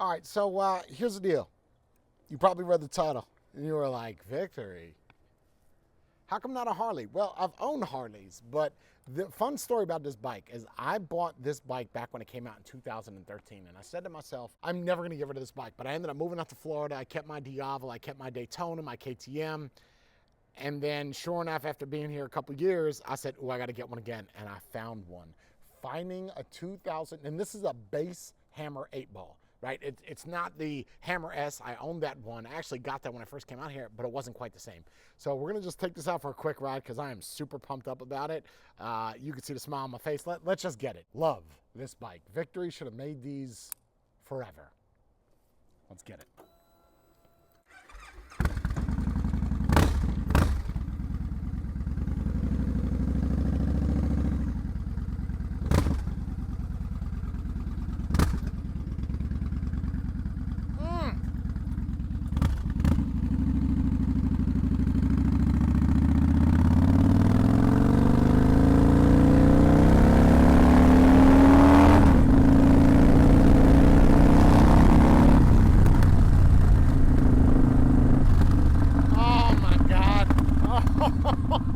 All right, so here's the deal. You probably read the title, and you were like, Victory? How come not a Harley? Well, I've owned Harleys, but the fun story about this bike is I bought this bike back when it came out in 2013, and I said to myself, I'm never going to get rid of this bike, but I ended up moving out to Florida. I kept my Diavel, I kept my Daytona, my KTM, and then sure enough, after being here a couple years, I said, oh, I got to get one again, and I found one. Finding a 2000, and this is a base Hammer 8-ball. Right? It's not the Hammer S. I owned that one. I actually got that when I first came out here, but it wasn't quite the same. So we're going to just take this out for a quick ride because I am super pumped up about it. You can see the smile on my face. Let's just get it. Love this bike. Victory should have made these forever. Let's get it.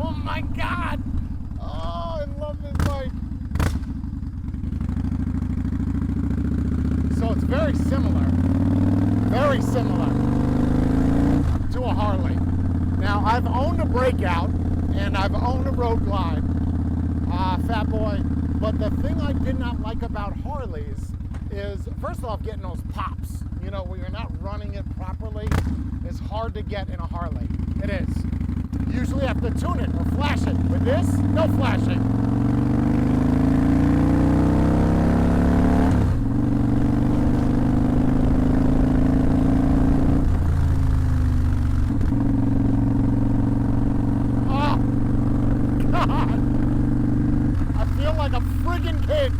Oh my God! Oh, I love this bike. So it's very similar to a Harley. Now, I've owned a Breakout and I've owned a Road Glide, Fat Boy, but the thing I did not like about Harleys is, first off, getting those pops. You know, where you're not running it properly is hard to get in a Harley. It is. Usually have to tune it or flash it. With this, no flashing. Oh, God. I feel like a friggin' kid.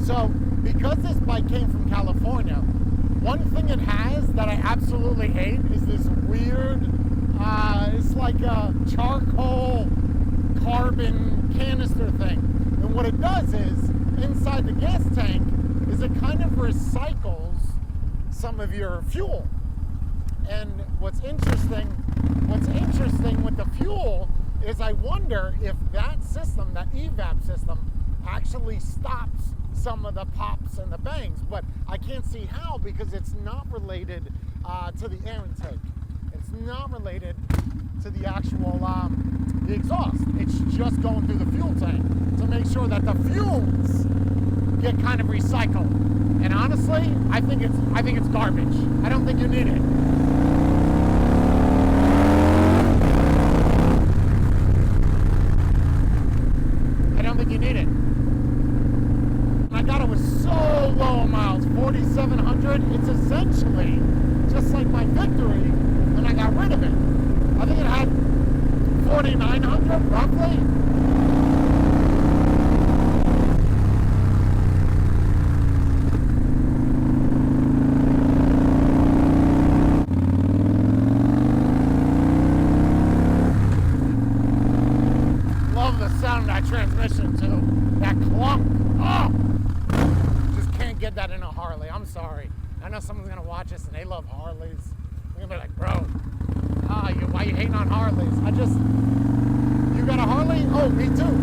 So, because this bike came from California, one thing it has that I absolutely hate is this weird, it's like a charcoal carbon canister thing. And what it does is, inside the gas tank, is it kind of recycles some of your fuel. And what's interesting with the fuel is I wonder if that system, that EVAP system, actually stops some of the pops and the bangs, but I can't see how because it's not related to the air intake. It's not related to the actual the exhaust. It's just going through the fuel tank to make sure that the fumes get kind of recycled. And honestly, I think it's garbage. I don't think you need it. I don't think you need it. I got it with so low miles, 4,700. It's essentially just like my Victory when I got rid of it. I think it had 4,900 roughly. Love the sound of that transmission too. That clunk. Oh! Get that in a Harley. I'm sorry. I know someone's gonna watch this and they love Harleys. They're gonna be like, bro, why you hating on Harleys? You got a Harley? Oh, me too.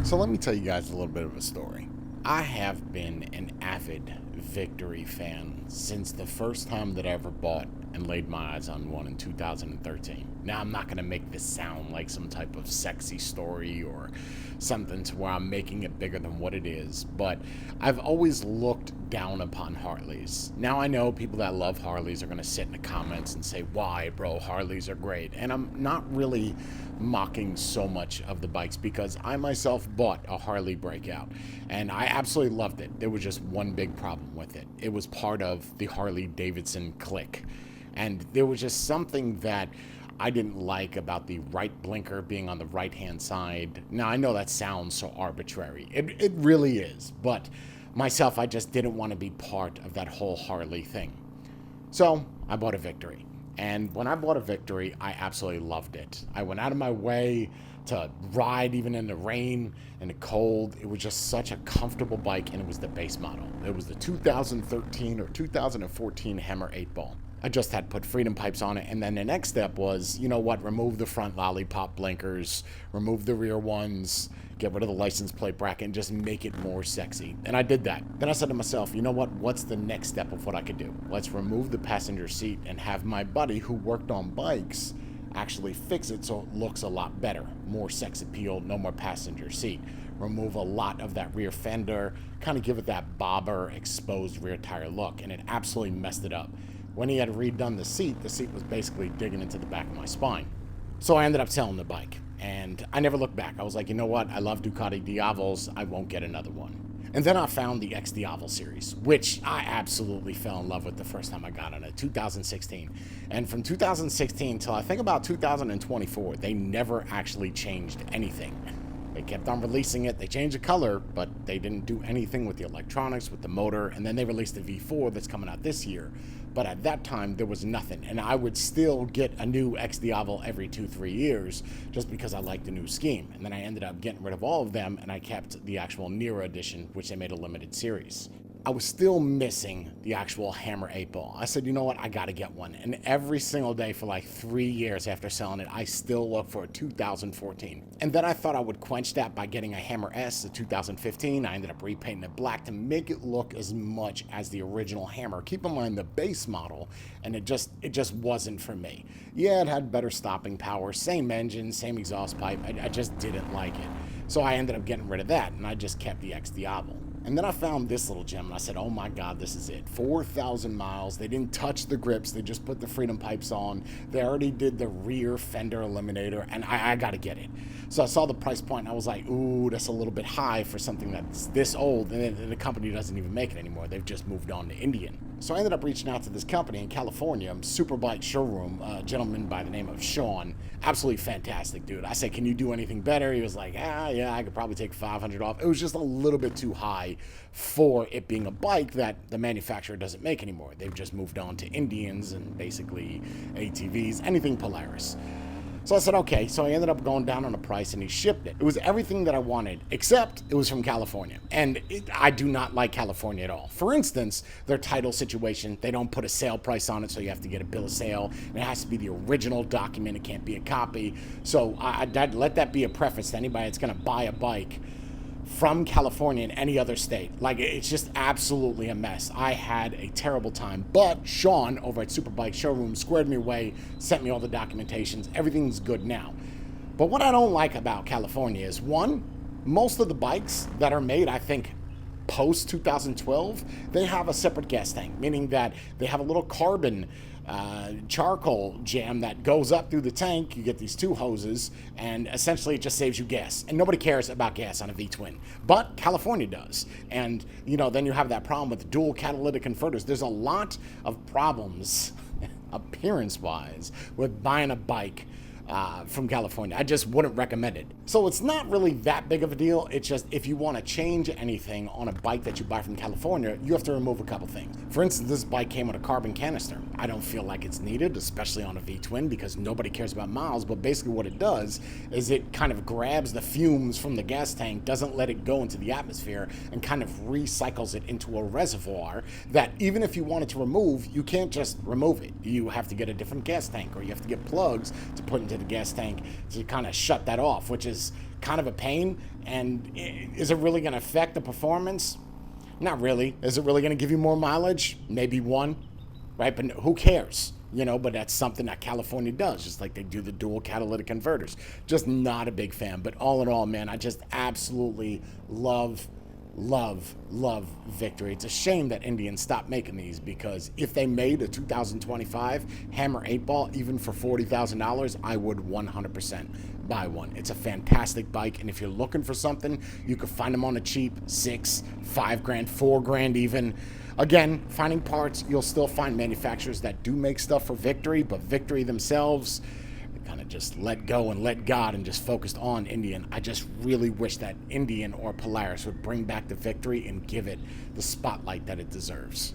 So let me tell you guys a little bit of a story. I have been an avid Victory fan since the first time that I ever bought and laid my eyes on one in 2013. Now, I'm not going to make this sound like some type of sexy story or something to where I'm making it bigger than what it is, but I've always looked down upon Harleys. Now, I know people that love Harleys are going to sit in the comments and say, why, bro, Harleys are great. And I'm not really mocking so much of the bikes because I myself bought a Harley Breakout and I absolutely loved it. There was just one big problem with it. It was part of the Harley Davidson clique. And there was just something that I didn't like about the right blinker being on the right-hand side. Now, I know that sounds so arbitrary. It really is. But myself, I just didn't want to be part of that whole Harley thing. So I bought a Victory. And when I bought a Victory, I absolutely loved it. I went out of my way to ride even in the rain and the cold. It was just such a comfortable bike, and it was the base model. It was the 2013 or 2014 Hammer 8-ball. I just had put freedom pipes on it, and then the next step was, you know what, remove the front lollipop blinkers, remove the rear ones, get rid of the license plate bracket, and just make it more sexy. And I did that. Then I said to myself, you know what, what's the next step of what I could do? Let's remove the passenger seat and have my buddy who worked on bikes actually fix it so it looks a lot better. More sex appeal, no more passenger seat. Remove a lot of that rear fender, kind of give it that bobber, exposed rear tire look, and it absolutely messed it up. When he had redone the seat was basically digging into the back of my spine. So I ended up selling the bike, and I never looked back. I was like, you know what? I love Ducati Diavos. I won't get another one. And then I found the X Diavo series, which I absolutely fell in love with the first time I got on it, 2016. And from 2016 till I think about 2024, they never actually changed anything. They kept on releasing it. They changed the color, but they didn't do anything with the electronics, with the motor. And then they released the V4 that's coming out this year. But at that time, there was nothing. And I would still get a new X Diavo every 2-3 years just because I liked the new scheme. And then I ended up getting rid of all of them, and I kept the actual Nero edition, which they made a limited series. I was still missing the actual Hammer 8-ball. I said, you know what, I gotta get one. And every single day for like 3 years after selling it, I still look for a 2014. And then I thought I would quench that by getting a Hammer S, a 2015. I ended up repainting it black to make it look as much as the original Hammer. Keep in mind the base model, and it just wasn't for me. Yeah, it had better stopping power, same engine, same exhaust pipe. I just didn't like it. So I ended up getting rid of that, and I just kept the X Diavo. And then I found this little gem, and I said, oh my God, this is it. 4,000 miles. They didn't touch the grips. They just put the freedom pipes on. They already did the rear fender eliminator, and I got to get it. So I saw the price point, and I was like, ooh, that's a little bit high for something that's this old. And the company doesn't even make it anymore. They've just moved on to Indian. So I ended up reaching out to this company in California, Superbike Showroom, a gentleman by the name of Sean. Absolutely fantastic, dude. I said, can you do anything better? He was like, yeah, I could probably take $500 off. It was just a little bit too high for it being a bike that the manufacturer doesn't make anymore. They've just moved on to Indians and basically ATVs, anything Polaris. So I said, okay. So I ended up going down on the price, and he shipped it. It was everything that I wanted, except it was from California. And I do not like California at all. For instance, their title situation, they don't put a sale price on it, so you have to get a bill of sale. And it has to be the original document. It can't be a copy. So I'd let that be a preface to anybody that's going to buy a bike from California in any other state. Like, it's just absolutely a mess. I had a terrible time, but Sean over at Superbike Showroom squared me away, sent me all the documentations. Everything's good now. But what I don't like about California is, one, most of the bikes that are made, I think, post 2012, they have a separate gas tank, meaning that they have a little carbon charcoal jam that goes up through the tank. You get these two hoses, and essentially it just saves you gas. And nobody cares about gas on a V-twin, but California does. And then you have that problem with dual catalytic converters. There's a lot of problems appearance-wise with buying a bike from California. I just wouldn't recommend it. So it's not really that big of a deal. It's just, if you want to change anything on a bike that you buy from California, you have to remove a couple things. For instance, this bike came with a carbon canister. I don't feel like it's needed, especially on a V-twin, because nobody cares about miles. But basically what it does is it kind of grabs the fumes from the gas tank, doesn't let it go into the atmosphere, and kind of recycles it into a reservoir that even if you wanted to remove, you can't just remove it. You have to get a different gas tank, or you have to get plugs to put into the gas tank to kind of shut that off, which is kind of a pain. And is it really going to affect the performance? Not really. Is it really going to give you more mileage? Maybe one, right? But who cares? But that's something that California does, just like they do the dual catalytic converters. Just not a big fan. But all in all, man, I just absolutely love Victory. It's a shame that Indian stopped making these, because if they made a 2025 Hammer 8-ball, even for $40,000, I would 100% buy one. It's a fantastic bike, and if you're looking for something, you could find them on the cheap, $6,000, $5,000, $4,000 even. Again, finding parts, you'll still find manufacturers that do make stuff for Victory, but Victory themselves, kind of just let go and let God and just focused on Indian. I just really wish that Indian or Polaris would bring back the victory and give it the spotlight that it deserves.